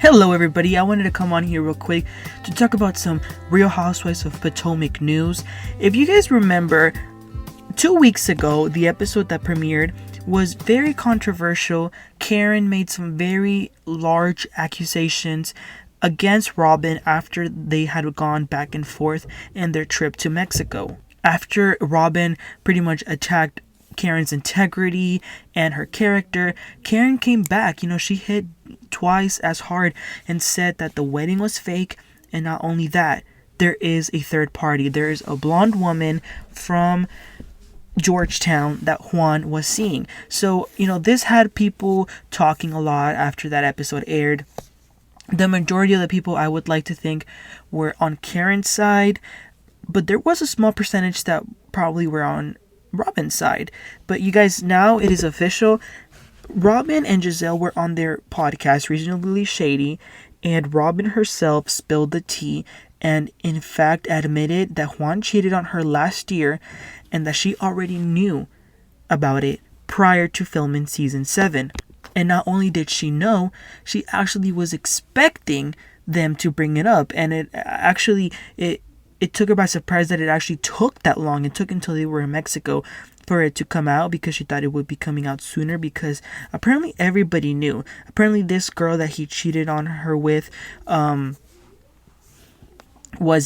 Hello everybody, I wanted to come on here real quick to talk about some Real Housewives of Potomac news. If you guys remember, 2 weeks ago, the episode that premiered was very controversial. Karen made some very large accusations against Robyn after they had gone back and forth in their trip to Mexico. After Robyn pretty much attacked Karen's integrity and her character, Karen came back. She hit twice as hard and said that the wedding was fake, and not only that, there is a third party. There is a blonde woman from Georgetown that Juan was seeing. So, this had people talking a lot after that episode aired. The majority of the people, I would like to think, were on Karen's side, but there was a small percentage that probably were on Robyn's side. But you guys, now it is official. Robyn and Gizelle were on their podcast, Reasonably Shady, and Robyn herself spilled the tea and in fact admitted that Juan cheated on her last year and that she already knew about it prior to filming season 7. And not only did she know, she actually was expecting them to bring it up, and it took her by surprise that it actually took that long. It took until they were in Mexico for it to come out, because she thought it would be coming out sooner, because apparently everybody knew. Apparently this girl that he cheated on her with was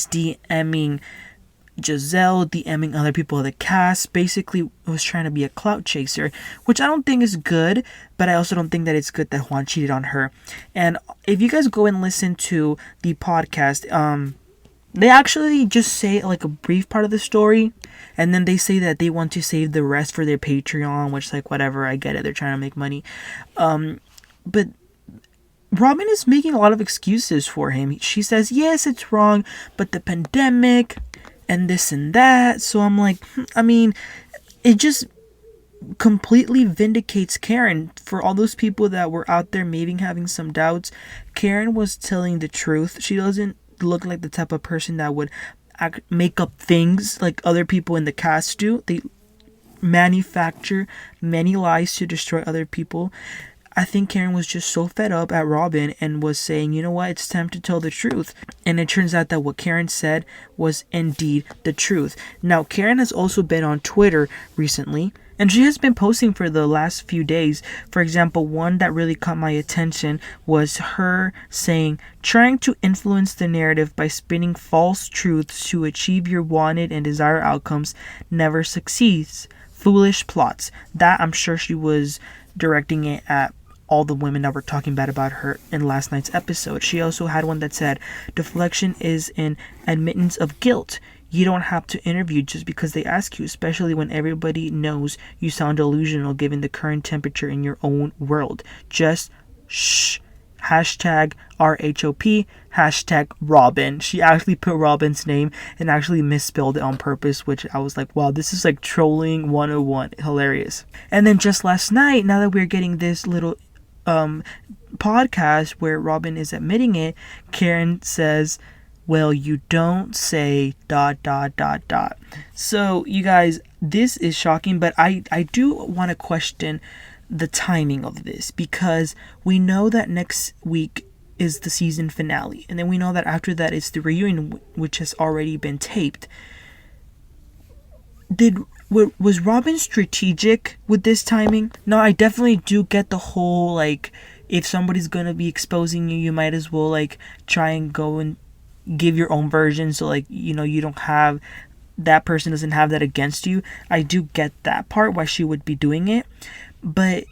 DMing Gizelle, DMing other people of the cast, basically was trying to be a clout chaser, which I don't think is good, but I also don't think that it's good that Juan cheated on her. And if you guys go and listen to the podcast, they actually just say like a brief part of the story, and then they say that they want to save the rest for their Patreon, which, like, whatever, I get it, they're trying to make money. But Robyn is making a lot of excuses for him. She says, yes, it's wrong, but the pandemic and this and that. So I'm like, it just completely vindicates Karen. For all those people that were out there maybe having some doubts, Karen was telling the truth. She doesn't look like the type of person that would make up things like other people in the cast do. They manufacture many lies to destroy other people. I think Karen was just so fed up at Robyn and was saying, you know what, it's time to tell the truth. And it turns out that what Karen said was indeed the truth. Now, Karen has also been on Twitter recently, and she has been posting for the last few days. For example, one that really caught my attention was her saying, trying to influence the narrative by spinning false truths to achieve your wanted and desired outcomes never succeeds. Foolish plots. That, I'm sure she was directing it at all the women that were talking bad about her in last night's episode. She also had one that said, deflection is an admittance of guilt. You don't have to interview just because they ask you, especially when everybody knows you sound delusional given the current temperature in your own world. Just shh. Hashtag RHOP. Hashtag Robyn. She actually put Robyn's name and actually misspelled it on purpose, which I was like, wow, this is like trolling 101. Hilarious. And then just last night, now that we're getting this little podcast where Robyn is admitting it, Karen says, well, you don't say ... So, you guys, this is shocking, but I do want to question the timing of this, because we know that next week is the season finale, and then we know that after that it's the reunion, which has already been taped. Was Robyn strategic with this timing? No, I definitely do get the whole, like, if somebody's gonna be exposing you, you might as well, like, try and go and give your own version, so, like, you don't have, that person doesn't have that against you. I do get that part, why she would be doing it. But,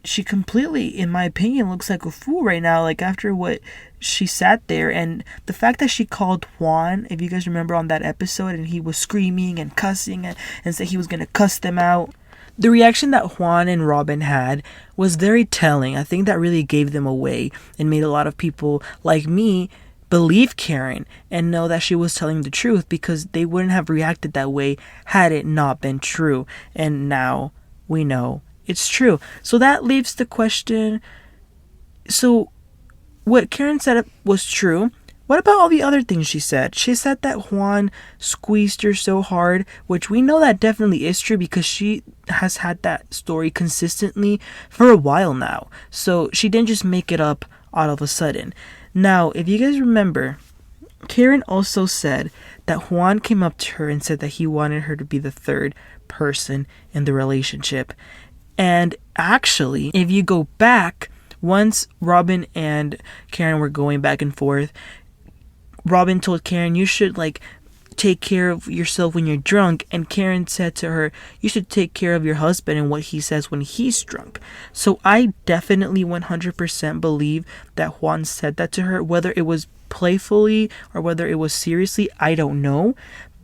she completely, in my opinion, looks like a fool right now, like, after what she sat there. And the fact that she called Juan, if you guys remember on that episode, and he was screaming and cussing and said he was going to cuss them out. The reaction that Juan and Robyn had was very telling. I think that really gave them away and made a lot of people like me believe Karen and know that she was telling the truth, because they wouldn't have reacted that way had it not been true. And now we know it's true. So that leaves the question, so what Karen said was true. What about all the other things she said? She said that Juan squeezed her so hard, which we know that definitely is true because she has had that story consistently for a while now. So she didn't just make it up all of a sudden. Now, if you guys remember, Karen also said that Juan came up to her and said that he wanted her to be the third person in the relationship. And actually, if you go back, once Robyn and Karen were going back and forth, Robyn told Karen, you should take care of yourself when you're drunk. And Karen said to her, you should take care of your husband and what he says when he's drunk. So I definitely 100% believe that Juan said that to her. Whether it was playfully or whether it was seriously, I don't know.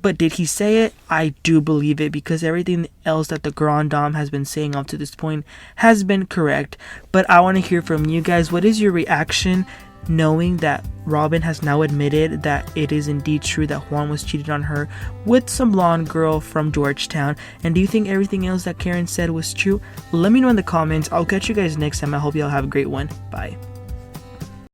But did he say it? I do believe it, because everything else that the Grand Dame has been saying up to this point has been correct. But I want to hear from you guys. What is your reaction knowing that Robyn has now admitted that it is indeed true that Juan was cheated on her with some blonde girl from Georgetown? And do you think everything else that Karen said was true? Let me know in the comments. I'll catch you guys next time. I hope y'all have a great one. Bye.